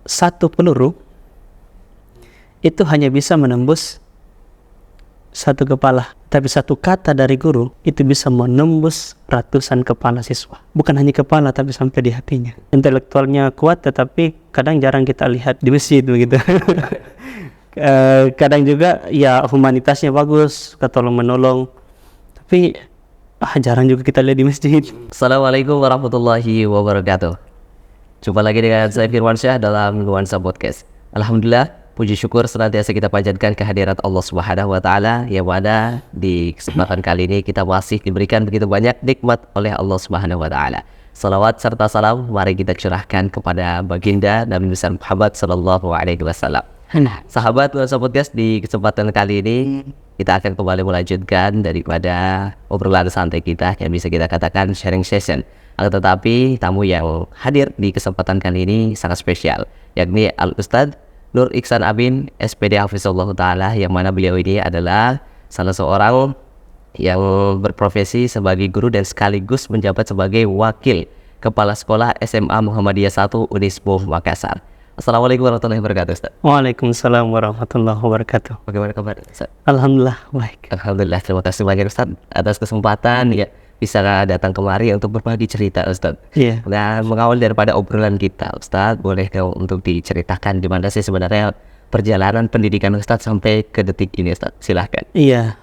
satu peluru itu hanya bisa menembus satu kepala, tapi satu kata dari guru itu bisa menembus ratusan kepala siswa. Bukan hanya kepala, tapi sampai di hatinya. Intelektualnya kuat, tetapi kadang jarang kita lihat di masjid begitu. Kadang juga ya humanitasnya bagus, ketolong menolong, tapi jarang juga kita lihat di masjid. Assalamualaikum warahmatullahi wabarakatuh. Jumpa lagi dengan saya Firmansyah dalam Nuansa Podcast. Alhamdulillah, puji syukur senantiasa kita panjatkan kehadirat Allah Subhanahu wa taala yang mana di kesempatan kali ini kita masih diberikan begitu banyak nikmat oleh Allah Subhanahu wa taala. Salawat serta salam mari kita curahkan kepada baginda Nabi besar Muhammad sallallahu alaihi wasallam. Sahabat Nuansa Podcast, di kesempatan kali ini kita akan kembali melanjutkan daripada obrolan santai kita yang bisa kita katakan sharing session. Akan tetapi tamu yang hadir di kesempatan kali ini sangat spesial, yakni Al-Ustadz Nur Ihsan Amin, SPD Hafizullah Ta'ala, yang mana beliau ini adalah salah seorang yang berprofesi sebagai guru dan sekaligus menjabat sebagai wakil Kepala Sekolah SMA Muhammadiyah 1 Unismu Makassar. Assalamualaikum warahmatullahi wabarakatuh, Ustaz. Waalaikumsalam warahmatullahi wabarakatuh. Bagaimana kabar, Ustaz? Alhamdulillah baik. Alhamdulillah, terima kasih banyak, Ustaz, atas kesempatan ya bisa datang kemari untuk berbagi cerita, Ustaz. Iya. Nah, mengawal daripada obrolan kita, Ustaz, boleh untuk diceritakan di mana sih sebenarnya perjalanan pendidikan Ustaz sampai ke detik ini, Ustaz? Silahkan. Iya,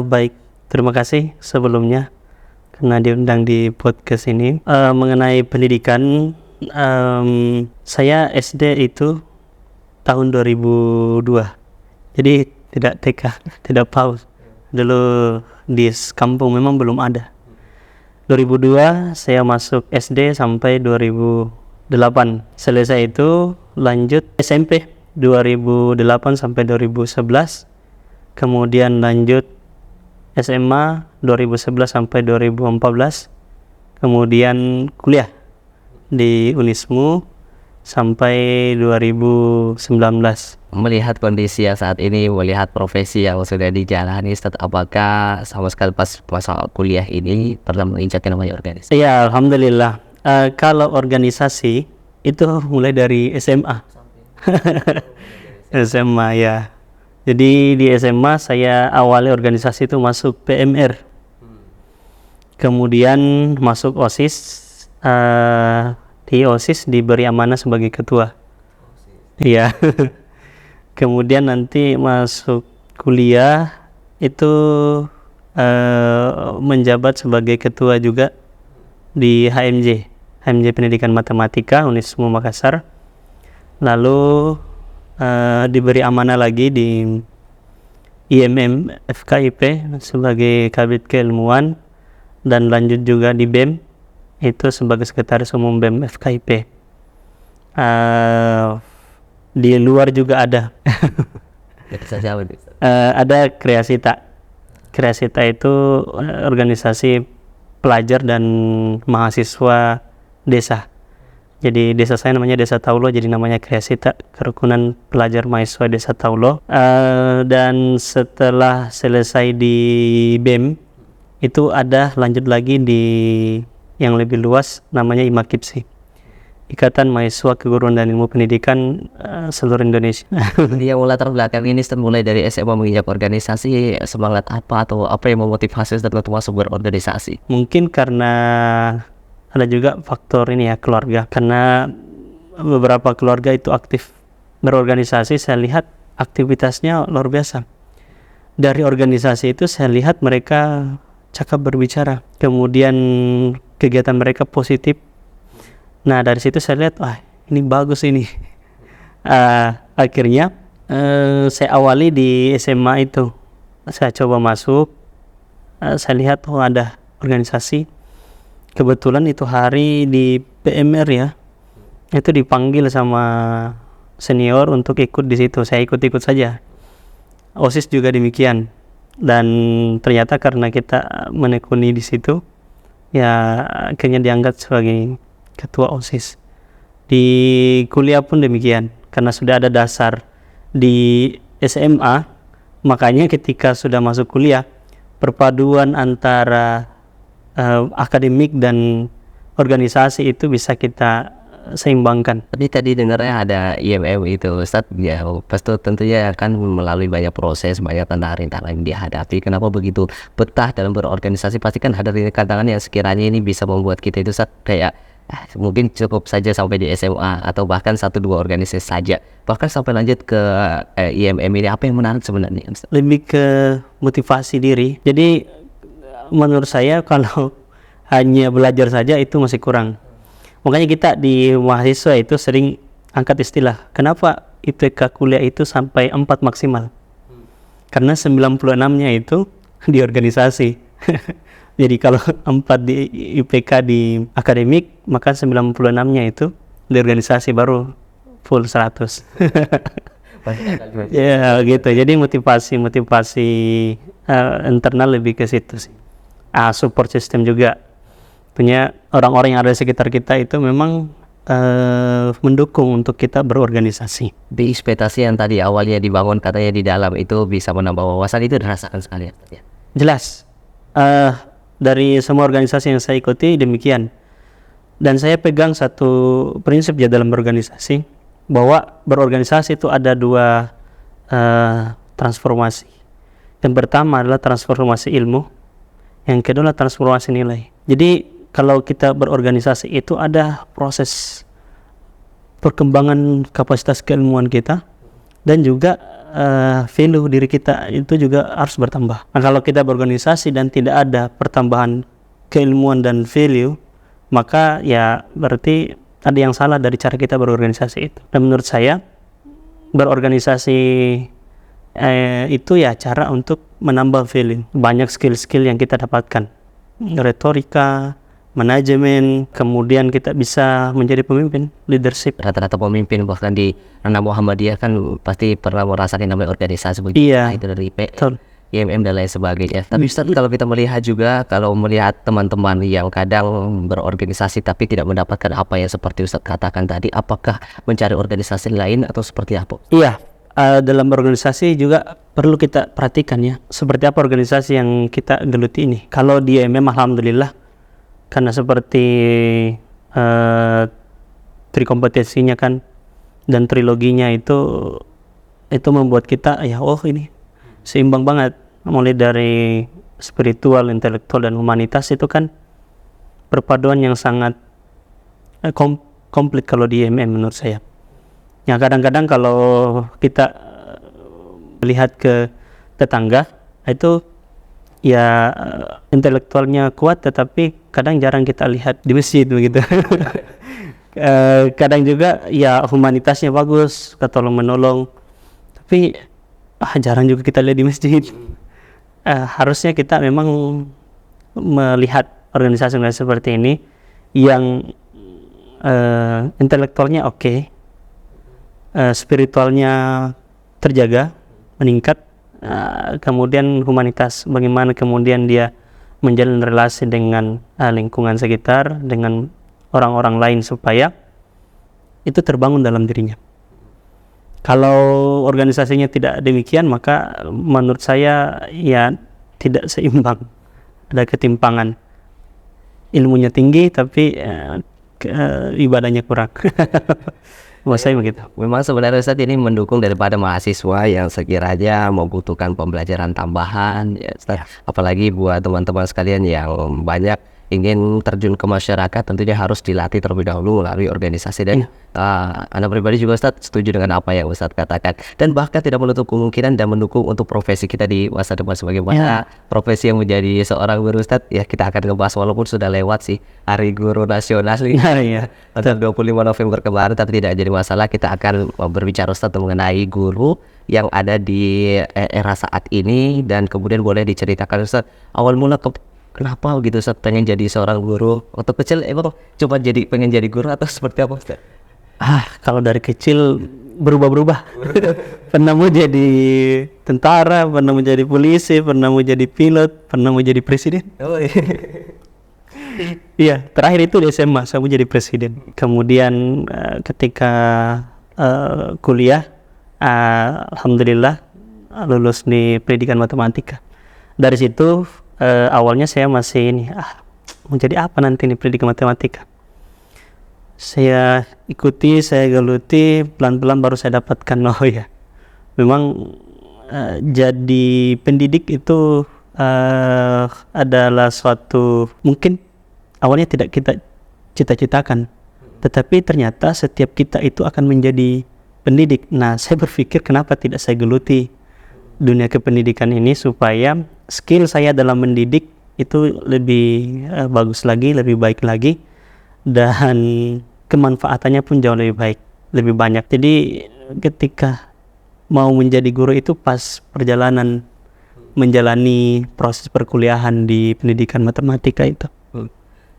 baik. Terima kasih sebelumnya karena diundang di podcast ini. Mengenai pendidikan, saya SD itu tahun 2002. Jadi tidak TK, tidak PAUD. Dulu di kampung memang belum ada. 2002 saya masuk SD sampai 2008. Selesai itu lanjut SMP 2008 sampai 2011. Kemudian lanjut SMA 2011 sampai 2014. Kemudian kuliah di Unismu sampai 2019. Melihat kondisi yang saat ini, melihat profesi yang sudah dijalani, Ustaz, apakah sama sekali pas masa kuliah ini pernah menginjak yang namanya organisasi? Iya, alhamdulillah. Kalau organisasi itu mulai dari SMA. SMA ya. Jadi di SMA saya awali organisasi itu masuk PMR. Kemudian masuk OSIS. Di OSIS diberi amanah sebagai ketua. Iya. Kemudian nanti masuk kuliah itu menjabat sebagai ketua juga di HMJ Pendidikan Matematika Unismu Makassar. Lalu diberi amanah lagi di IMM FKIP sebagai kabid keilmuan, dan lanjut juga di BEM itu sebagai sekretaris umum BEM FKIP. Di luar juga ada. Ada Kreasita. Kreasita itu organisasi pelajar dan mahasiswa desa. Jadi desa saya namanya Desa Taulo, jadi namanya Kreasita, Kerukunan Pelajar Mahasiswa Desa Taulo. Dan setelah selesai di BEM itu ada lanjut lagi di yang lebih luas namanya IMAKIPSI, Ikatan Mahasiswa Keguruan dan Ilmu Pendidikan seluruh Indonesia. Yang latar belakang ini mulai dari SMA menginjak organisasi, semangat apa atau apa yang memotivasi Ustaz untuk masuk berorganisasi? Mungkin karena ada juga faktor ini ya, keluarga. Karena beberapa keluarga itu aktif berorganisasi, saya lihat aktivitasnya luar biasa. Dari organisasi itu saya lihat mereka cakap berbicara, kemudian kegiatan mereka positif. Nah dari situ saya lihat, wah ini bagus ini. Akhirnya saya awali di SMA itu, saya coba masuk, saya lihat ada organisasi. Kebetulan itu hari di PMR ya, itu dipanggil sama senior untuk ikut di situ. Saya ikut-ikut saja. OSIS juga demikian. Dan ternyata karena kita menekuni di situ, ya akhirnya diangkat sebagai ketua OSIS. Di kuliah pun demikian, karena sudah ada dasar di SMA, makanya ketika sudah masuk kuliah, perpaduan antara akademik dan organisasi itu bisa kita seimbangkan. Tapi tadi dengarnya ada IMM itu Ustadz, ya pasti tentunya akan melalui banyak proses, banyak tantangan yang dihadapi. Kenapa begitu betah dalam berorganisasi? Pasti kan ada tantangan yang sekiranya ini bisa membuat kita itu Ustadz kayak mungkin cukup saja sampai di SMA atau bahkan 1-2 organisasi saja, bahkan sampai lanjut ke IMM ini. Apa yang menarik sebenarnya Ustadz? Lebih ke motivasi diri. Jadi menurut saya kalau hanya belajar saja itu masih kurang. Makanya kita di mahasiswa itu sering angkat istilah, kenapa IPK kuliah itu sampai 4 maksimal? Karena 96-nya itu di organisasi. Jadi kalau 4 di IPK di akademik, maka 96-nya itu di organisasi baru full 100. Ya gitu. Jadi motivasi internal lebih ke situ sih. Support system juga. Punya orang-orang yang ada di sekitar kita itu memang mendukung untuk kita berorganisasi. Di ekspektasi yang tadi awalnya dibangun katanya di dalam itu bisa menambah wawasan, itu dirasakan sekali ya? Jelas. Dari semua organisasi yang saya ikuti demikian. Dan saya pegang satu prinsip ya dalam berorganisasi, bahwa berorganisasi itu ada 2 transformasi. Yang pertama adalah transformasi ilmu, yang kedua adalah transformasi nilai. Jadi kalau kita berorganisasi itu ada proses perkembangan kapasitas keilmuan kita, dan juga value diri kita itu juga harus bertambah. Nah, kalau kita berorganisasi dan tidak ada pertambahan keilmuan dan value, maka ya berarti ada yang salah dari cara kita berorganisasi itu. Dan menurut saya berorganisasi itu ya cara untuk menambah value. Banyak skill-skill yang kita dapatkan, retorika, manajemen, kemudian kita bisa menjadi pemimpin, leadership. Rata-rata pemimpin bahkan di ranah Muhammadiyah kan pasti pernah merasakan namanya organisasi begitu. Iya, itu dari betul. IMM dan lain sebagainya. Tapi Ustadz, kalau kita melihat juga, kalau melihat teman-teman yang kadang berorganisasi tapi tidak mendapatkan apa yang seperti Ustadz katakan tadi, apakah mencari organisasi lain atau seperti apa? Iya, dalam organisasi juga perlu kita perhatikan ya, seperti apa organisasi yang kita geluti ini. Kalau di IMM alhamdulillah, karena seperti trikompetisinya kan dan triloginya itu membuat kita ya ini seimbang banget, mulai dari spiritual, intelektual dan humanitas itu kan perpaduan yang sangat komplit kalau di IMM menurut saya. Ya kadang-kadang kalau kita melihat ke tetangga itu ya intelektualnya kuat tetapi kadang jarang kita lihat di masjid begitu. Kadang juga ya humanitasnya bagus, ketolong menolong, tapi jarang juga kita lihat di masjid. Harusnya kita memang melihat organisasi seperti ini yang intelektualnya oke, spiritualnya terjaga, meningkat, kemudian humanitas, bagaimana kemudian dia menjalin relasi dengan lingkungan sekitar, dengan orang-orang lain supaya itu terbangun dalam dirinya. Kalau organisasinya tidak demikian, maka menurut saya ya tidak seimbang, ada ketimpangan. Ilmunya tinggi tapi ibadahnya kurang. Buat saya begitu. Memang sebenarnya Ustadz ini mendukung daripada mahasiswa yang sekiranya membutuhkan pembelajaran tambahan ya Ustadz. Apalagi buat teman-teman sekalian yang banyak ingin terjun ke masyarakat, tentunya harus dilatih terlebih dahulu melalui organisasi. Dan Anda pribadi juga Ustadz setuju dengan apa yang Ustadz katakan, dan bahkan tidak menutup kemungkinan dan mendukung untuk profesi kita di masa depan sebagaimana profesi yang menjadi seorang guru Ustadz. Ya kita akan ngebahas walaupun sudah lewat sih Hari Guru Nasional nih, pada 25 November kemarin, tapi tidak jadi masalah. Kita akan berbicara Ustadz mengenai guru yang ada di era saat ini, dan kemudian boleh diceritakan Ustadz awal mula kenapa gitu Ustadz pengen jadi seorang guru? Waktu kecil emang coba pengen jadi guru atau seperti apa Ustadz? Kalau dari kecil berubah-berubah. Pernah mau jadi tentara, pernah mau jadi polisi, pernah mau jadi pilot, pernah mau jadi presiden. Iya, terakhir itu di SMA saya mau jadi presiden. Kemudian ketika kuliah, alhamdulillah lulus di pendidikan matematika. Dari situ awalnya saya masih mau jadi apa nanti nih pendidikan matematika. saya ikuti, saya geluti, pelan-pelan baru saya dapatkan, oh ya memang jadi pendidik itu adalah suatu mungkin awalnya tidak kita cita-citakan, tetapi ternyata setiap kita itu akan menjadi pendidik. Nah, saya berpikir kenapa tidak saya geluti dunia kependidikan ini supaya skill saya dalam mendidik itu lebih bagus lagi, lebih baik lagi, dan kemanfaatannya pun jauh lebih baik, lebih banyak. Jadi ketika mau menjadi guru itu pas perjalanan menjalani proses perkuliahan di pendidikan matematika itu.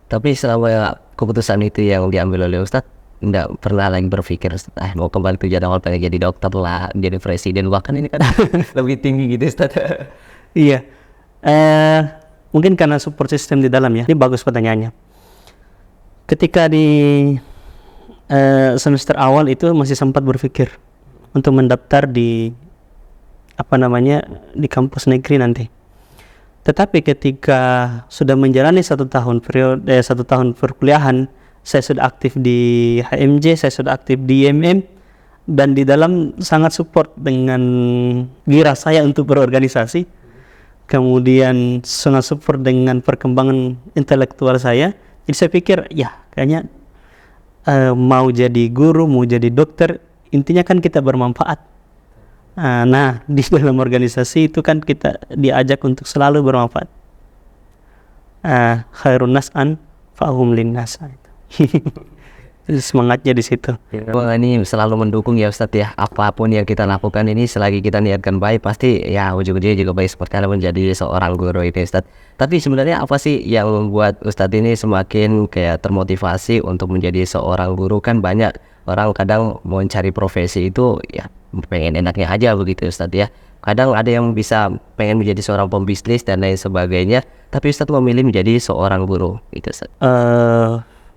Tapi selama keputusan itu yang diambil oleh Ustadz, nggak pernah lagi berpikir mau kembali ke jalan awal, pengen jadi dokter lah, jadi presiden, bahkan ini kan lebih tinggi gitu Ustadz. Iya, mungkin karena support system di dalam ya. Ini bagus pertanyaannya. Ketika di semester awal itu masih sempat berpikir untuk mendaftar di di kampus negeri nanti. Tetapi ketika sudah menjalani 1 tahun perkuliahan, saya sudah aktif di HMJ, saya sudah aktif di IMM, dan di dalam sangat support dengan gairah saya untuk berorganisasi, kemudian sangat support dengan perkembangan intelektual saya. Jadi saya pikir ya kayaknya mau jadi guru, mau jadi dokter, intinya kan kita bermanfaat. Nah, di dalam organisasi itu kan kita diajak untuk selalu bermanfaat. Khairun nas anfa'uhum linnas. Semangatnya di situ. Wah, ini selalu mendukung ya Ustadz ya, apapun yang kita lakukan ini selagi kita niatkan baik pasti ya ujung-ujungnya juga baik, seperti apa menjadi seorang guru ini Ustadz. Tapi sebenarnya apa sih yang membuat Ustadz ini semakin kayak termotivasi untuk menjadi seorang guru? Kan banyak orang kadang mau cari profesi itu ya pengen enaknya aja begitu Ustadz ya. Kadang ada yang bisa pengen menjadi seorang pembisnis dan lain sebagainya, tapi Ustadz memilih menjadi seorang guru gitu Ustadz.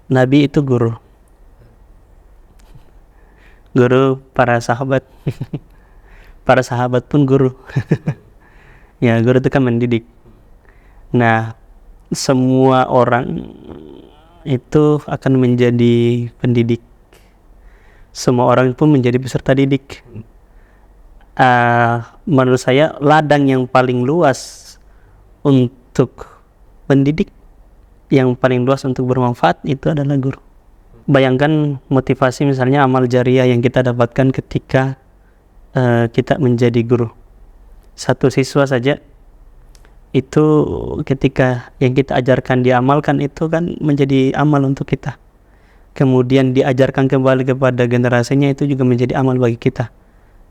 Nabi itu guru para sahabat. Para sahabat pun guru. Ya, guru itu kan mendidik. Nah, semua orang itu akan menjadi pendidik. Semua orang pun menjadi peserta didik. Menurut saya ladang yang paling luas untuk pendidik, yang paling luas untuk bermanfaat itu adalah guru. Bayangkan motivasi misalnya amal jariah yang kita dapatkan ketika kita menjadi guru. Satu siswa saja itu ketika yang kita ajarkan diamalkan itu kan menjadi amal untuk kita. Kemudian diajarkan kembali kepada generasinya itu juga menjadi amal bagi kita.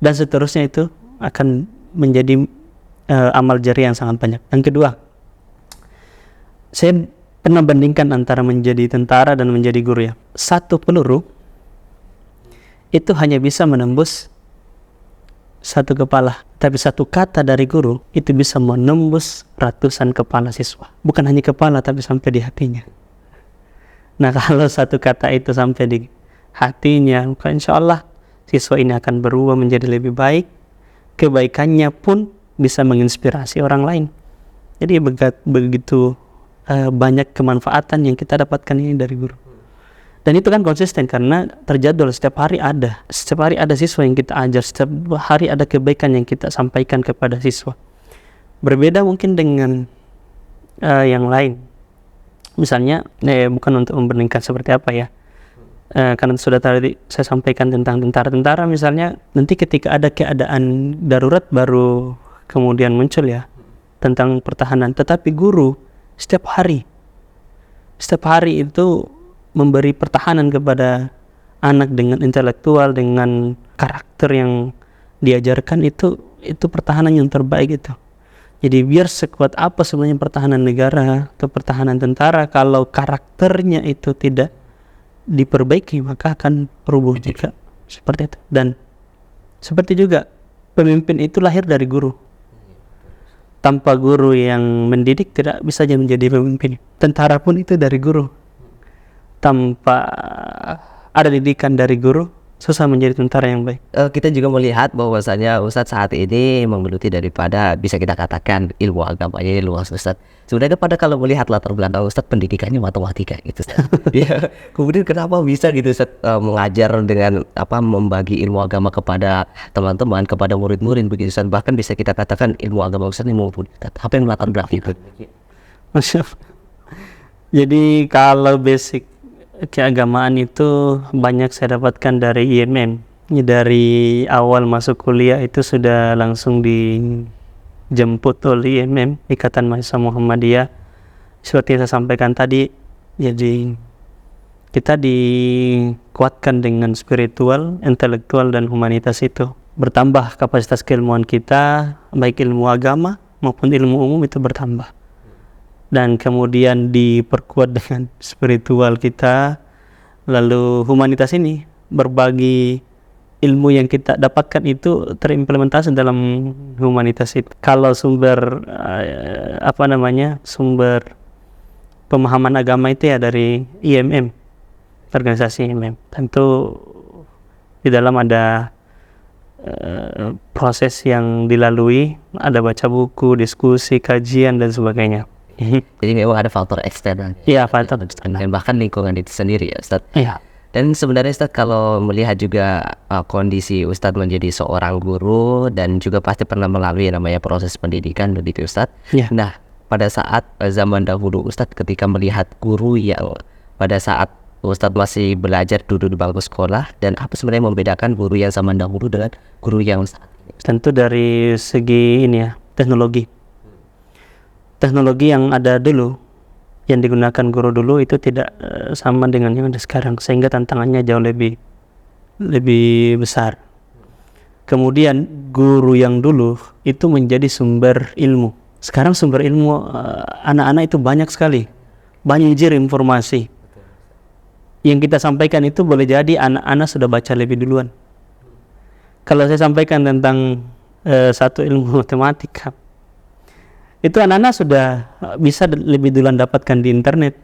Dan seterusnya itu akan menjadi amal jariah yang sangat banyak. Yang kedua, saya pernah bandingkan antara menjadi tentara dan menjadi guru ya. 1 peluru itu hanya bisa menembus 1 kepala, tapi 1 kata dari guru itu bisa menembus ratusan kepala siswa. Bukan hanya kepala tapi sampai di hatinya. Nah, kalau 1 kata itu sampai di hatinya, maka insya Allah siswa ini akan berubah menjadi lebih baik. Kebaikannya pun bisa menginspirasi orang lain. Jadi begitu banyak kemanfaatan yang kita dapatkan ini dari guru. Dan itu kan konsisten karena terjadwal, setiap hari ada siswa yang kita ajar, setiap hari ada kebaikan yang kita sampaikan kepada siswa. Berbeda mungkin dengan yang lain. Misalnya, bukan untuk membandingkan seperti apa ya, karena sudah tadi saya sampaikan tentang tentara misalnya, nanti ketika ada keadaan darurat baru kemudian muncul ya tentang pertahanan. Tetapi guru setiap hari itu memberi pertahanan kepada anak dengan intelektual, dengan karakter yang diajarkan, itu pertahanan yang terbaik itu. Jadi biar sekuat apa sebenarnya pertahanan negara atau pertahanan tentara, kalau karakternya itu tidak diperbaiki maka akan rubuh juga. Seperti itu. Dan seperti juga pemimpin itu lahir dari guru. Tanpa guru yang mendidik tidak bisa menjadi pemimpin. Tentara pun itu dari guru. Tanpa ada didikan dari guru susah menjadi tentara yang baik. Kita juga melihat bahwasanya Ustadz saat ini menggeluti daripada bisa kita katakan ilmu agamanya ini luas Ustadz. Sebenarnya pada kalau melihat latar belakang Ustadz pendidikannya matematika gitu Ustadz. Ya, kemudian kenapa bisa gitu Ustadz mengajar dengan membagi ilmu agama kepada teman-teman, kepada murid-murid begitu Ustadz. Bahkan bisa kita katakan ilmu agama Ustadz ini mumpuni. Apa yang melatar belakang itu? Masya Allah. Jadi kalau basic keagamaan itu banyak saya dapatkan dari IMM. Dari awal masuk kuliah itu sudah langsung dijemput oleh IMM, Ikatan Mahasiswa Muhammadiyah. Seperti yang saya sampaikan tadi, jadi kita dikuatkan dengan spiritual, intelektual, dan humanitas itu. Bertambah kapasitas keilmuan kita, baik ilmu agama maupun ilmu umum itu bertambah. Dan kemudian diperkuat dengan spiritual kita, lalu humanitas ini berbagi ilmu yang kita dapatkan itu terimplementasi dalam humanitas itu. Kalau sumber sumber pemahaman agama itu ya dari IMM, organisasi IMM. Tentu di dalam ada proses yang dilalui, ada baca buku, diskusi, kajian dan sebagainya. Jadi memang ada faktor eksternal. Iya, faktor eksternal. Dan bahkan lingkungan itu sendiri ya Ustadz. Iya. Dan sebenarnya Ustadz kalau melihat juga kondisi Ustadz menjadi seorang guru dan juga pasti pernah melalui namanya proses pendidikan begitu Ustadz. Iya. Nah, pada saat zaman dahulu Ustadz ketika melihat guru yang pada saat Ustadz masih belajar duduk di bangku sekolah, dan apa sebenarnya membedakan guru yang zaman dahulu dengan guru yang saat ini? Tentu dari segi ini ya, teknologi yang ada dulu, yang digunakan guru dulu itu tidak sama dengan yang ada sekarang, sehingga tantangannya jauh lebih besar. Kemudian guru yang dulu itu menjadi sumber ilmu. Sekarang sumber ilmu anak-anak itu banyak sekali, banjir informasi. Yang kita sampaikan itu boleh jadi anak-anak sudah baca lebih duluan. Kalau saya sampaikan tentang satu ilmu matematika, itu anak-anak sudah bisa lebih duluan dapatkan di internet,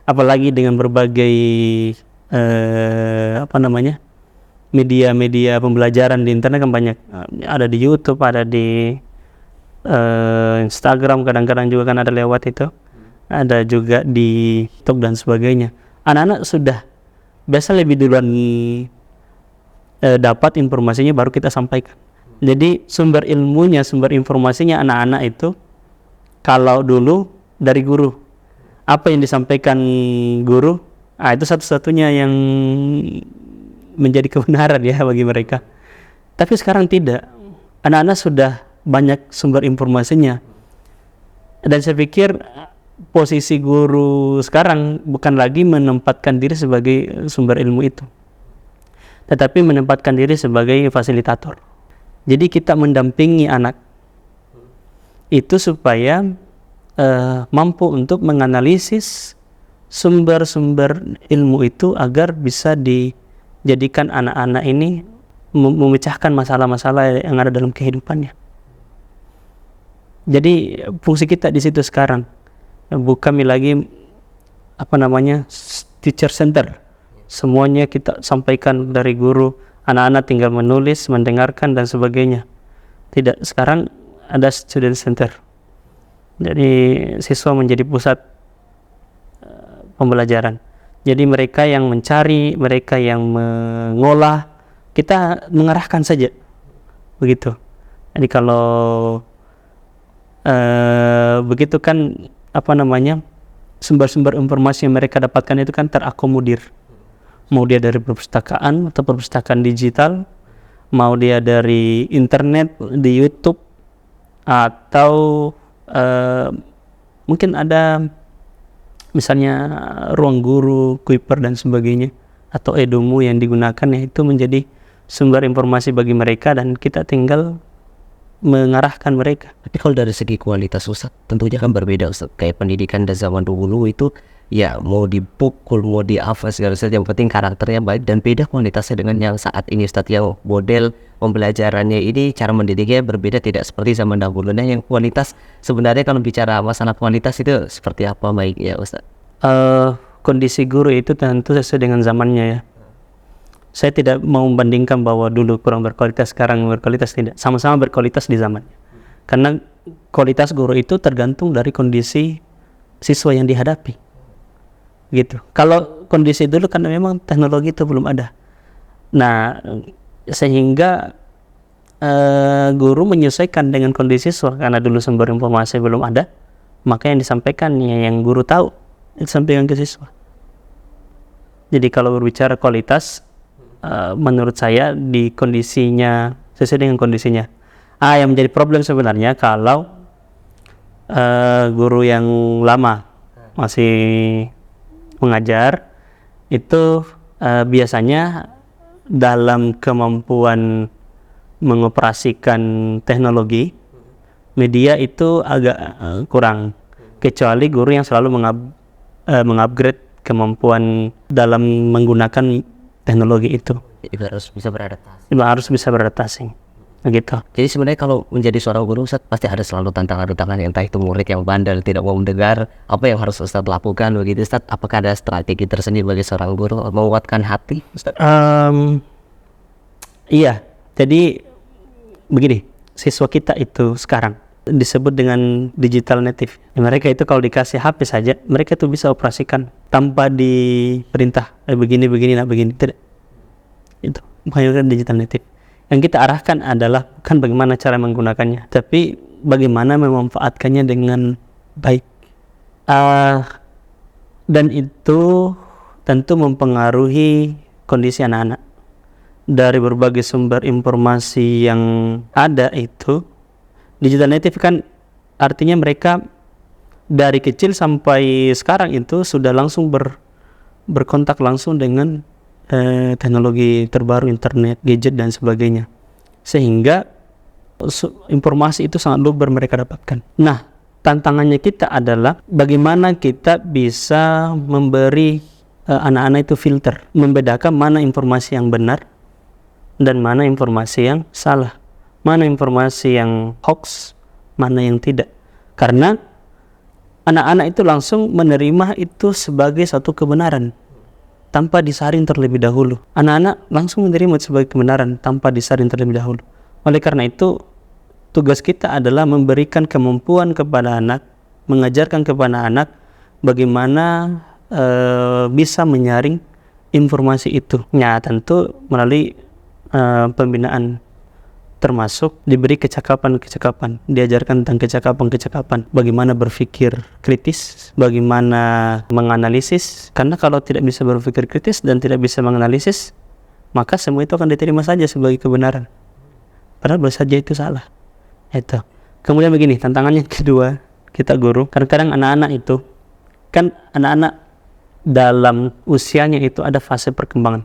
apalagi dengan berbagai media-media pembelajaran di internet kan banyak, ada di YouTube, ada di Instagram, kadang-kadang juga kan ada lewat itu, ada juga di TikTok dan sebagainya. Anak-anak sudah biasa lebih duluan dapat informasinya baru kita sampaikan. Jadi sumber ilmunya, sumber informasinya anak-anak itu kalau dulu dari guru, apa yang disampaikan guru, itu satu-satunya yang menjadi kebenaran ya bagi mereka. Tapi sekarang tidak, anak-anak sudah banyak sumber informasinya. Dan saya pikir posisi guru sekarang bukan lagi menempatkan diri sebagai sumber ilmu itu, tetapi menempatkan diri sebagai fasilitator. Jadi kita mendampingi anak itu supaya mampu untuk menganalisis sumber-sumber ilmu itu agar bisa dijadikan anak-anak ini memecahkan masalah-masalah yang ada dalam kehidupannya. Jadi fungsi kita di situ sekarang bukan lagi teacher center. Semuanya kita sampaikan dari guru, anak-anak tinggal menulis, mendengarkan dan sebagainya. Tidak, sekarang ada student center. Jadi siswa menjadi pusat pembelajaran. Jadi mereka yang mencari, mereka yang mengolah, kita mengarahkan saja. Begitu. Jadi kalau begitu kan sumber-sumber informasi yang mereka dapatkan itu kan terakomodir. Mau dia dari perpustakaan atau perpustakaan digital, mau dia dari internet, di YouTube, atau mungkin ada misalnya ruang guru, Kuiper dan sebagainya, atau Edomu yang digunakan, ya itu menjadi sumber informasi bagi mereka dan kita tinggal mengarahkan mereka. Tapi kalau dari segi kualitas Ustaz tentunya kan berbeda Ustaz. Kayak pendidikan dari zaman dulu itu ya mau dipukul, mau di apa segala sesuatu, yang penting karakternya baik, dan beda kualitasnya dengan yang saat ini Ustaz, yang model pembelajarannya ini cara mendidiknya berbeda, tidak seperti zaman dahulu. Nah yang kualitas sebenarnya kalau bicara masalah kualitas itu seperti apa baiknya Ustaz? Kondisi guru itu tentu sesuai dengan zamannya ya. Saya tidak mau membandingkan bahwa dulu kurang berkualitas, sekarang berkualitas, tidak. Sama-sama berkualitas di zamannya. Karena kualitas guru itu tergantung dari kondisi siswa yang dihadapi. Gitu. Kalau kondisi dulu karena memang teknologi itu belum ada. Nah, sehingga guru menyesuaikan dengan kondisi siswa, karena dulu sumber informasi belum ada, maka yang disampaikan yang guru tahu disampaikan ke siswa. Jadi kalau berbicara kualitas, menurut saya di kondisinya sesuai dengan kondisinya. Yang menjadi problem sebenarnya kalau guru yang lama masih mengajar itu biasanya dalam kemampuan mengoperasikan teknologi media itu agak kurang, kecuali guru yang selalu mengupgrade kemampuan dalam menggunakan teknologi itu. Jadi harus bisa beradaptasi. Harus bisa beradaptasi. Gitu. Jadi sebenarnya kalau menjadi seorang guru, Ustaz, pasti ada selalu tantangan-tantangan, entah itu murid yang bandel, tidak mau mendengar, apa yang harus Ustaz lakukan begitu, Ustaz? Apakah ada strategi tersendiri bagi seorang guru menguatkan hati, Ustaz? Iya, jadi begini, siswa kita itu sekarang disebut dengan digital native. Mereka itu kalau dikasih HP saja, mereka itu bisa operasikan tanpa diperintah. Begini, nak begini. Tidak. Itu bukan digital native. Yang kita arahkan adalah bukan bagaimana cara menggunakannya, tapi bagaimana memanfaatkannya dengan baik. Dan itu tentu mempengaruhi kondisi anak-anak. Dari berbagai sumber informasi yang ada itu, digital native kan artinya mereka dari kecil sampai sekarang itu sudah langsung berkontak langsung dengan teknologi terbaru, internet, gadget dan sebagainya, sehingga informasi itu sangat luber mereka dapatkan. Nah, tantangannya kita adalah bagaimana kita bisa memberi anak-anak itu filter, membedakan mana informasi yang benar dan mana informasi yang salah, mana informasi yang hoax, mana yang tidak. Karena anak-anak itu langsung menerima itu sebagai satu kebenaran tanpa disaring terlebih dahulu. Anak-anak langsung menerima itu sebagai kebenaran tanpa disaring terlebih dahulu. Oleh karena itu, tugas kita adalah memberikan kemampuan kepada anak, mengajarkan kepada anak bagaimana bisa menyaring informasi itu. Ya, tentu melalui pembinaan, termasuk diberi kecakapan, diajarkan tentang kecakapan, bagaimana berpikir kritis, bagaimana menganalisis. Karena kalau tidak bisa berpikir kritis dan tidak bisa menganalisis, maka semua itu akan diterima saja sebagai kebenaran, padahal boleh saja itu salah. Itu. Kemudian begini, tantangannya kedua, kita guru, kadang-kadang anak-anak itu kan anak-anak dalam usianya itu ada fase perkembangan,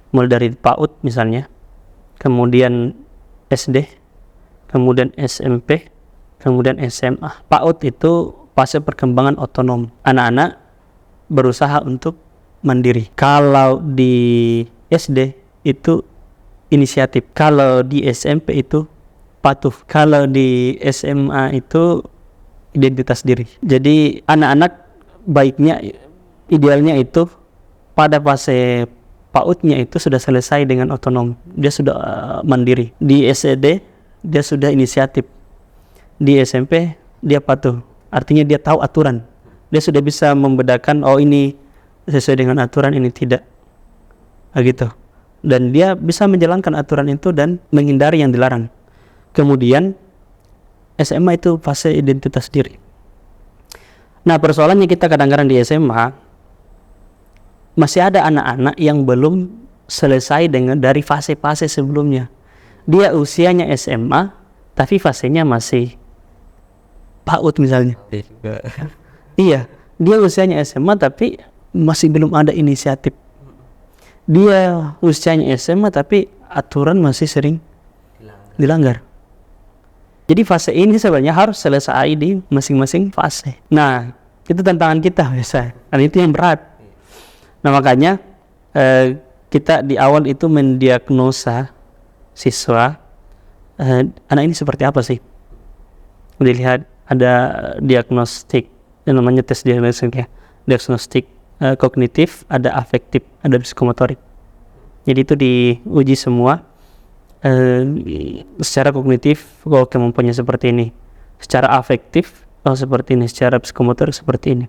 mulai dari PAUD misalnya, kemudian SD, kemudian SMP, kemudian SMA. PAUD itu fase perkembangan otonom. Anak-anak berusaha untuk mandiri. Kalau di SD itu inisiatif. Kalau di SMP itu patuh. Kalau di SMA itu identitas diri. Jadi anak-anak baiknya, idealnya itu pada fase PAUD-nya itu sudah selesai dengan otonom, dia sudah mandiri. Di SD dia sudah inisiatif, di SMP dia patuh, artinya dia tahu aturan, dia sudah bisa membedakan, oh ini sesuai dengan aturan, ini tidak, gitu. Dan dia bisa menjalankan aturan itu dan menghindari yang dilarang. Kemudian SMA itu fase identitas diri. Nah, persoalannya kita kadang-kadang di SMA masih ada anak-anak yang belum selesai dari fase-fase sebelumnya. Dia usianya SMA, tapi fasenya masih PAUD misalnya. Iya, dia usianya SMA tapi masih belum ada inisiatif. Dia usianya SMA tapi aturan masih sering dilanggar. Jadi fase ini sebenarnya harus selesai di masing-masing fase. Nah, itu tantangan kita biasa, dan itu yang berat. Nah, makanya kita di awal itu mendiagnosa siswa, anak ini seperti apa sih? Dilihat ada diagnostik, yang namanya tes diagnostik ya. Diagnostik kognitif, ada afektif, ada psikomotorik. Jadi itu diuji semua secara kognitif, kemampuannya seperti ini, secara afektif seperti ini, secara psikomotor seperti ini.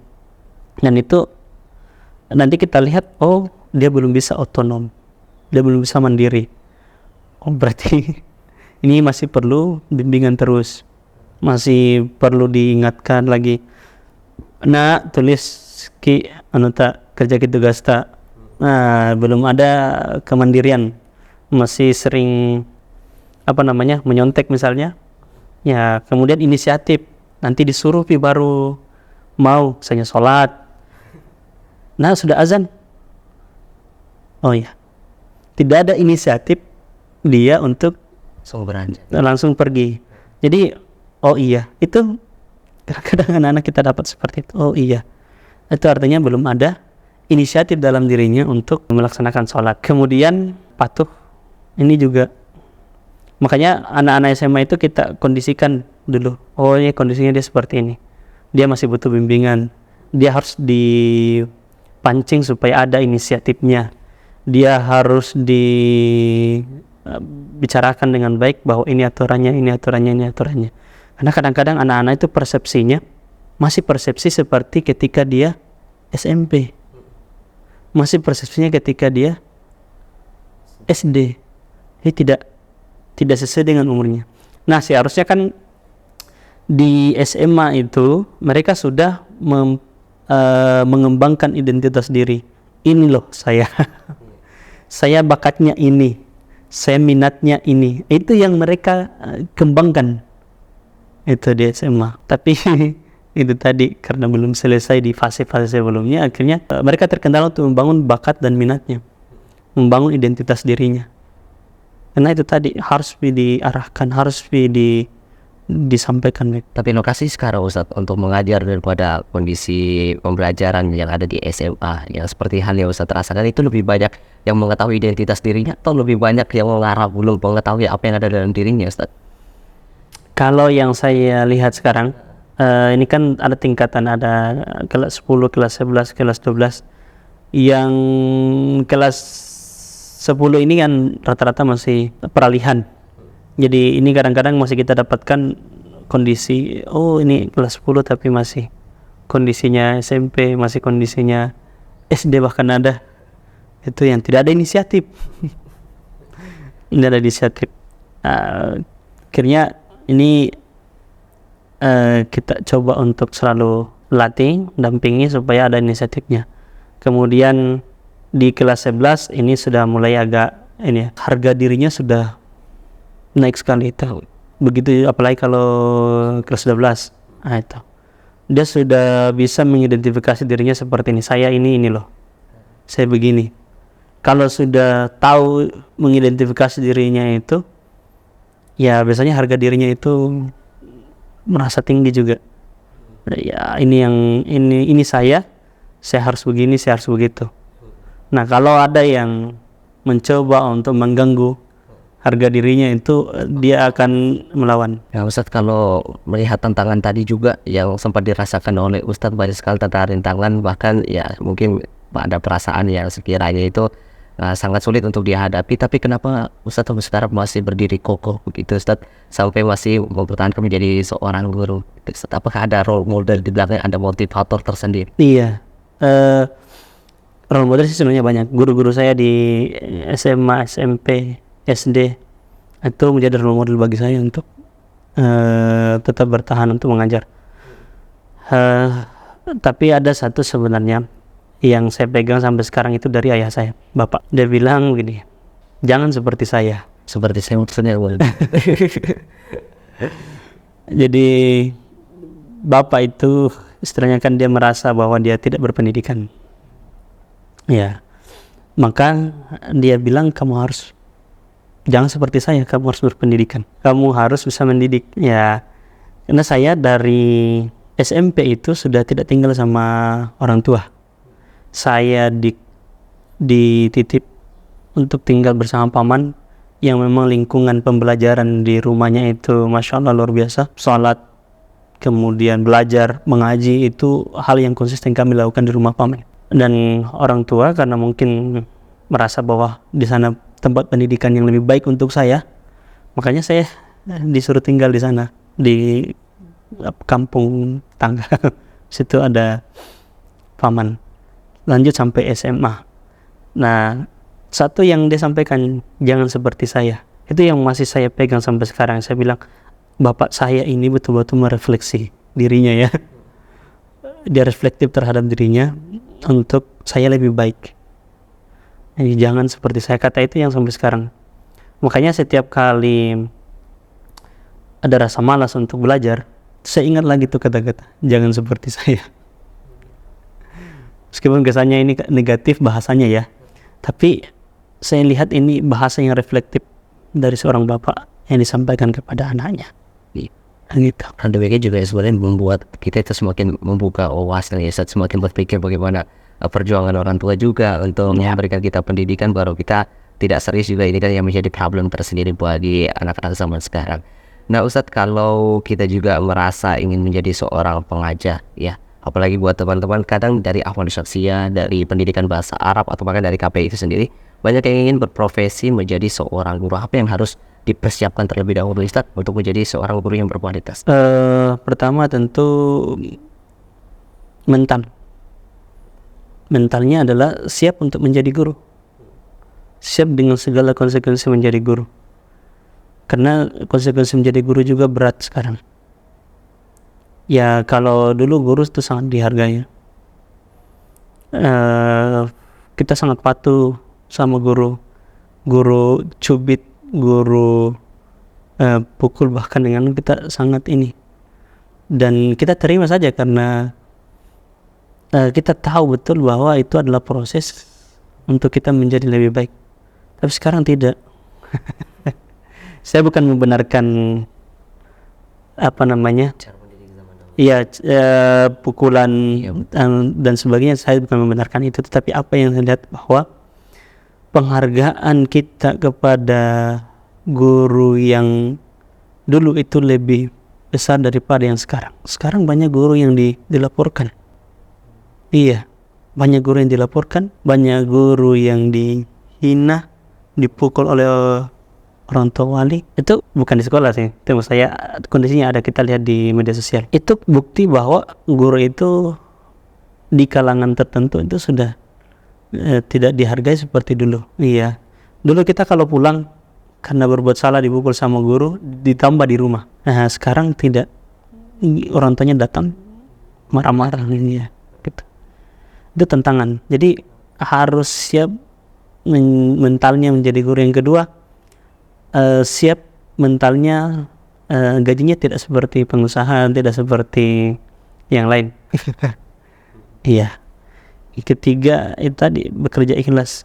Dan itu nanti kita lihat, dia belum bisa otonom, dia belum bisa mandiri. Berarti ini masih perlu bimbingan terus, masih perlu diingatkan lagi. Nak, tulis ki kerja tugas tak. Nah, belum ada kemandirian, masih sering menyontek misalnya. Ya, kemudian inisiatif, nanti disuruh baru mau, misalnya sholat. Nah, sudah azan. Oh ya, tidak ada inisiatif dia untuk langsung pergi. Jadi, oh iya, itu kadang-kadang anak-anak kita dapat seperti itu. Oh iya, itu artinya belum ada inisiatif dalam dirinya untuk melaksanakan sholat. Kemudian patuh, ini juga. Makanya anak-anak SMA itu kita kondisikan dulu. Oh ini kondisinya dia seperti ini, dia masih butuh bimbingan, dia harus dipancing supaya ada inisiatifnya, dia harus dibicarakan dengan baik bahwa ini aturannya. Karena kadang-kadang anak-anak itu persepsinya masih persepsi seperti ketika dia SMP, masih persepsinya ketika dia SD. Ini tidak sesuai dengan umurnya. Nah, seharusnya kan di SMA itu mereka sudah mengembangkan identitas diri. Ini loh saya. Saya bakatnya ini, saya minatnya ini. Itu yang mereka kembangkan itu di SMA. Tapi itu tadi karena belum selesai di fase-fase sebelumnya, akhirnya mereka terkendala untuk membangun bakat dan minatnya, membangun identitas dirinya. Karena itu tadi harus diarahkan, harus disampaikan. Tapi lokasi sekarang Ustadz untuk mengajar daripada kondisi pembelajaran yang ada di SMA, yang seperti hal yang Ustadz rasakan, itu lebih banyak yang mengetahui identitas dirinya atau lebih banyak yang belum mengetahui apa yang ada dalam dirinya, Ustadz? Kalau yang saya lihat sekarang, ini kan ada tingkatan, ada kelas 10, kelas 11, kelas 12. Yang kelas 10 ini kan rata-rata masih peralihan. Jadi ini kadang-kadang masih kita dapatkan kondisi, ini kelas 10 tapi masih kondisinya SMP, masih kondisinya SD bahkan ada. Itu yang tidak ada inisiatif. Tidak ada inisiatif. Akhirnya ini kita coba untuk selalu latih, dampingi supaya ada inisiatifnya. Kemudian di kelas 11 ini sudah mulai agak harga dirinya sudah naik sekali itu. Begitu apalagi kalau kelas 12. Nah, itu. Dia sudah bisa mengidentifikasi dirinya seperti ini. Saya ini loh. Saya begini. Kalau sudah tahu mengidentifikasi dirinya itu, ya biasanya harga dirinya itu merasa tinggi juga. Ya ini saya harus begini, saya harus begitu. Nah, kalau ada yang mencoba untuk mengganggu harga dirinya itu, dia akan melawan. Ya Ustadz, kalau melihat tantangan tadi juga yang sempat dirasakan oleh Ustadz, banyak sekali rintangan, bahkan ya mungkin ada perasaan yang sekiranya itu sangat sulit untuk dihadapi. Tapi kenapa Ustadz sampai sekarang masih berdiri kokoh begitu Ustadz, sampai masih mempertahankan menjadi seorang guru? Ustadz, apakah ada role model di belakang, ada motivator tersendiri? Iya, role model sih sebenarnya banyak. Guru-guru saya di SMA, SMP, SD itu menjadi role model bagi saya untuk tetap bertahan untuk mengajar. Tapi ada satu sebenarnya yang saya pegang sampai sekarang itu dari ayah saya, bapak. Dia bilang begini, jangan seperti saya. Seperti saya maksudnya. Jadi bapak itu istilahnya kan dia merasa bahwa dia tidak berpendidikan. Ya, maka dia bilang kamu harus jangan seperti saya, kamu harus berpendidikan, kamu harus bisa mendidik. Ya, karena saya dari SMP itu sudah tidak tinggal sama orang tua. Saya dititip untuk tinggal bersama paman yang memang lingkungan pembelajaran di rumahnya itu Masya Allah luar biasa. Sholat, kemudian belajar, mengaji, itu hal yang konsisten kami lakukan di rumah paman. Dan orang tua karena mungkin merasa bahwa di sana tempat pendidikan yang lebih baik untuk saya, makanya saya disuruh tinggal di sana, di kampung tangga. Situ ada paman. Lanjut sampai SMA. Nah, satu yang dia sampaikan, jangan seperti saya. Itu yang masih saya pegang sampai sekarang. Saya bilang, bapak saya ini betul-betul merefleksi dirinya ya. Dia reflektif terhadap dirinya untuk saya lebih baik. Jadi jangan seperti saya, kata itu yang sampai sekarang. Makanya setiap kali ada rasa malas untuk belajar, saya ingat lagi tuh kata-kata, jangan seperti saya. Meskipun kesannya ini negatif bahasanya ya, tapi saya lihat ini bahasa yang reflektif dari seorang bapak yang disampaikan kepada anaknya. Gitu. Dan demikian juga sebenarnya membuat kita itu semakin membuka wawasan ya, semakin berpikir bagaimana perjuangan orang tua juga untuk memberikan kita pendidikan, baru kita tidak serius juga. Ini kan yang menjadi problem tersendiri bagi anak-anak zaman sekarang. Nah Ustadz, kalau kita juga merasa ingin menjadi seorang pengajar ya, apalagi buat teman-teman kadang dari Ahmad Syaksiyah, dari pendidikan bahasa Arab atau bahkan dari KPI itu sendiri, banyak yang ingin berprofesi menjadi seorang guru. Apa yang harus dipersiapkan terlebih dahulu Ustadz untuk menjadi seorang guru yang berkualitas? Pertama tentu mentalnya adalah siap untuk menjadi guru, siap dengan segala konsekuensi menjadi guru, karena konsekuensi menjadi guru juga berat sekarang ya. Kalau dulu guru itu sangat dihargai, kita sangat patuh sama guru cubit, guru pukul, bahkan dengan kita sangat ini, dan kita terima saja karena kita tahu betul bahwa itu adalah proses untuk kita menjadi lebih baik. Tapi sekarang tidak. Saya bukan membenarkan pukulan dan sebagainya, saya bukan membenarkan itu, tetapi apa yang saya lihat bahwa penghargaan kita kepada guru yang dulu itu lebih besar daripada yang sekarang. Sekarang banyak guru yang dilaporkan. Iya, banyak guru yang dilaporkan, banyak guru yang dihina, dipukul oleh orang tua wali. Itu bukan di sekolah sih, itu saya kondisinya ada, kita lihat di media sosial. Itu bukti bahwa guru itu di kalangan tertentu itu sudah tidak dihargai seperti dulu. Iya, dulu kita kalau pulang karena berbuat salah dipukul sama guru, ditambah di rumah. Nah sekarang tidak, orang tuanya datang marah-marah ya, gitu. Itu tantangan. Jadi harus siap mentalnya menjadi guru. Yang kedua, siap mentalnya, gajinya tidak seperti pengusaha, tidak seperti yang lain. Iya. Ketiga itu tadi, bekerja ikhlas.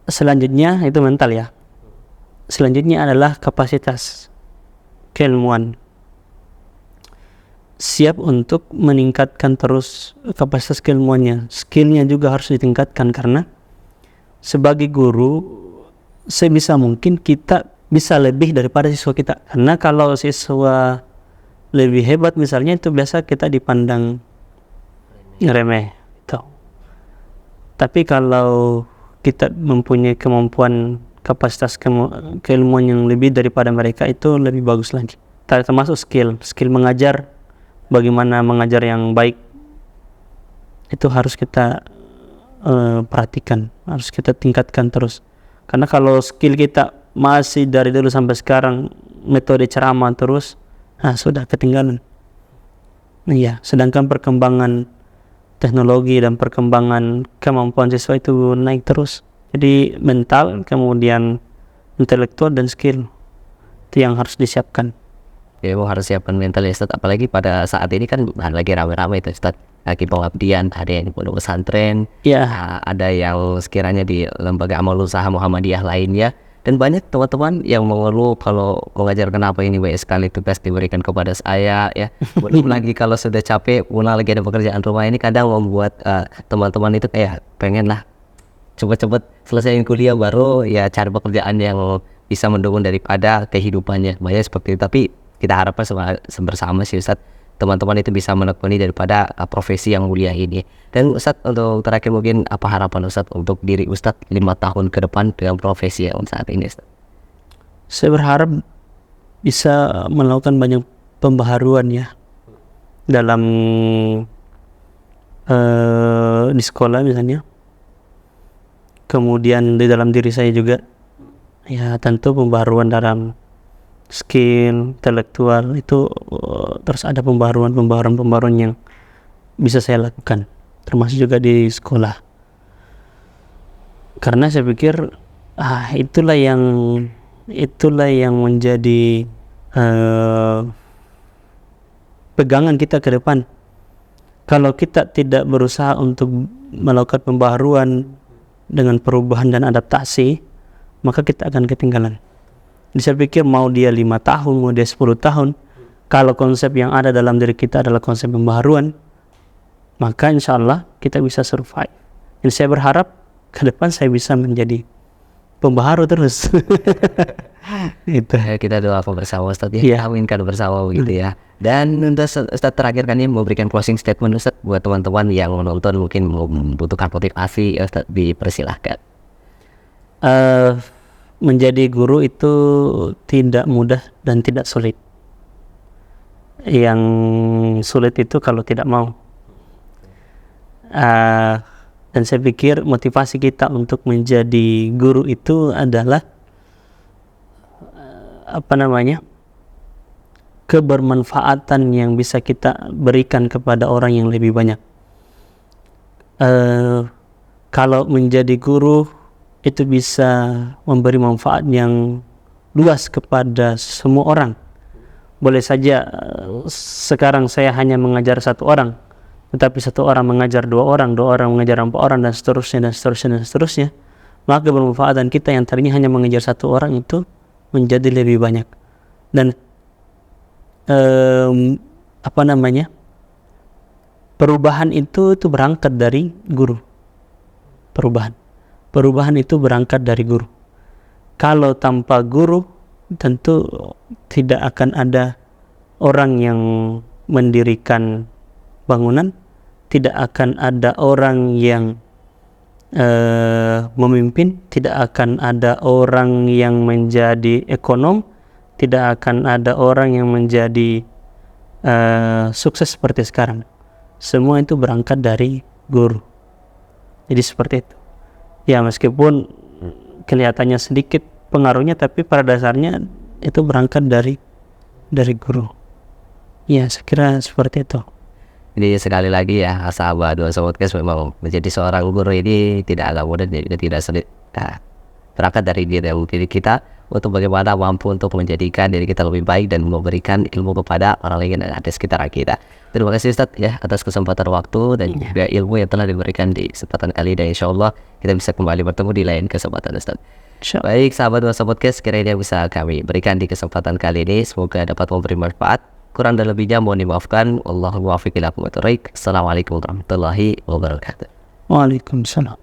Selanjutnya itu mental ya. Selanjutnya adalah kapasitas keilmuan. Siap untuk meningkatkan terus kapasitas keilmuannya. Skillnya juga harus ditingkatkan, karena sebagai guru sebisa mungkin kita bisa lebih daripada siswa kita. Karena kalau siswa lebih hebat misalnya, itu biasa kita dipandang remeh gitu. Tapi kalau kita mempunyai kemampuan, kapasitas keilmuan yang lebih daripada mereka, itu lebih bagus lagi. Termasuk skill mengajar, bagaimana mengajar yang baik, itu harus kita perhatikan, harus kita tingkatkan terus. Karena kalau skill kita masih dari dulu sampai sekarang metode ceramah terus, sudah ketinggalan. Iya, sedangkan perkembangan teknologi dan perkembangan kemampuan siswa itu naik terus. Jadi mental, kemudian intelektual dan skill, itu yang harus disiapkan. Ya, harus siapkan mental ya Ustaz. Apalagi pada saat ini kan lagi rame-rame itu Ustaz, lagi pengabdian, ada yang di pondok pesantren, ada yang sekiranya di lembaga amal usaha Muhammadiyah lainnya. Dan banyak teman-teman yang mengeluh, kalau mengajar kenapa ini banyak sekali tugas diberikan kepada saya ya. Belum lagi kalau sudah capek, pulang lagi ada pekerjaan rumah, ini kadang membuat teman-teman itu kayak pengen lah cepet-cepet selesaiin kuliah baru ya cari pekerjaan yang bisa mendukung daripada kehidupannya. Banyak seperti itu. Tapi kita harapkan bersama sih Ustadz, teman-teman itu bisa menekuni daripada profesi yang mulia ini. Dan Ustadz, untuk terakhir mungkin apa harapan Ustadz untuk diri Ustadz 5 tahun ke depan dengan profesi yang saat ini Ustadz? Saya berharap bisa melakukan banyak pembaharuan ya dalam di sekolah misalnya, kemudian di dalam diri saya juga ya, tentu pembaharuan dalam skill intelektual itu, terus ada pembaharuan yang bisa saya lakukan, termasuk juga di sekolah, karena saya pikir itulah yang menjadi pegangan kita ke depan. Kalau kita tidak berusaha untuk melakukan pembaharuan dengan perubahan dan adaptasi, maka kita akan ketinggalan. Jadi saya pikir mau dia 5 tahun, mau dia 10 tahun, kalau konsep yang ada dalam diri kita adalah konsep pembaharuan, maka insya Allah kita bisa survive. Dan saya berharap ke depan saya bisa menjadi pembaharu terus. Itu. Kita doakan bersama Ustadz ya, aminkan bersama begitu ya. Dan untuk Ustadz terakhir kan ini memberikan closing statement Ustadz buat teman-teman yang menonton mungkin membutuhkan motivasi, Ustadz dipersilahkan. Menjadi guru itu tidak mudah dan tidak sulit. Yang sulit itu kalau tidak mau. Dan saya pikir motivasi kita untuk menjadi guru itu adalah kebermanfaatan yang bisa kita berikan kepada orang yang lebih banyak. Kalau menjadi guru itu bisa memberi manfaat yang luas kepada semua orang. Boleh saja sekarang saya hanya mengajar 1 orang, tetapi 1 orang mengajar 2 orang, 2 orang mengajar 4 orang, dan seterusnya. Maka kebermanfaatan kita yang tadinya hanya mengajar 1 orang itu menjadi lebih banyak. Dan perubahan itu berangkat dari guru. Perubahan itu berangkat dari guru. Kalau tanpa guru tentu tidak akan ada orang yang mendirikan bangunan, tidak akan ada orang yang memimpin, tidak akan ada orang yang menjadi ekonom, tidak akan ada orang yang menjadi sukses seperti sekarang. Semua itu berangkat dari guru. Jadi seperti itu ya, meskipun kelihatannya sedikit pengaruhnya, tapi pada dasarnya itu berangkat dari guru ya. Saya kira seperti itu. Jadi sekali lagi ya, sahabat Nuansa Podcast, memang menjadi seorang guru ini tidak mudah dan tidak sulit. Berangkat dari diri kita untuk bagaimana mampu untuk menjadikan diri kita lebih baik dan memberikan ilmu kepada orang lain yang ada di sekitar kita. Terima kasih Ustadz ya atas kesempatan waktu dan juga ilmu yang telah diberikan di kesempatan kali ini. Insya Allah kita bisa kembali bertemu di lain kesempatan Ustadz. Baik sahabat Nuansa Podcast, kiranya bisa kami berikan di kesempatan kali ini. Semoga dapat memberi manfaat. Kurang dan lebihnya mohon dimaafkan. Wallahul muwaffiq ila aqwamit thoriq. Assalamualaikum warahmatullahi wabarakatuh. Waalaikumsalam.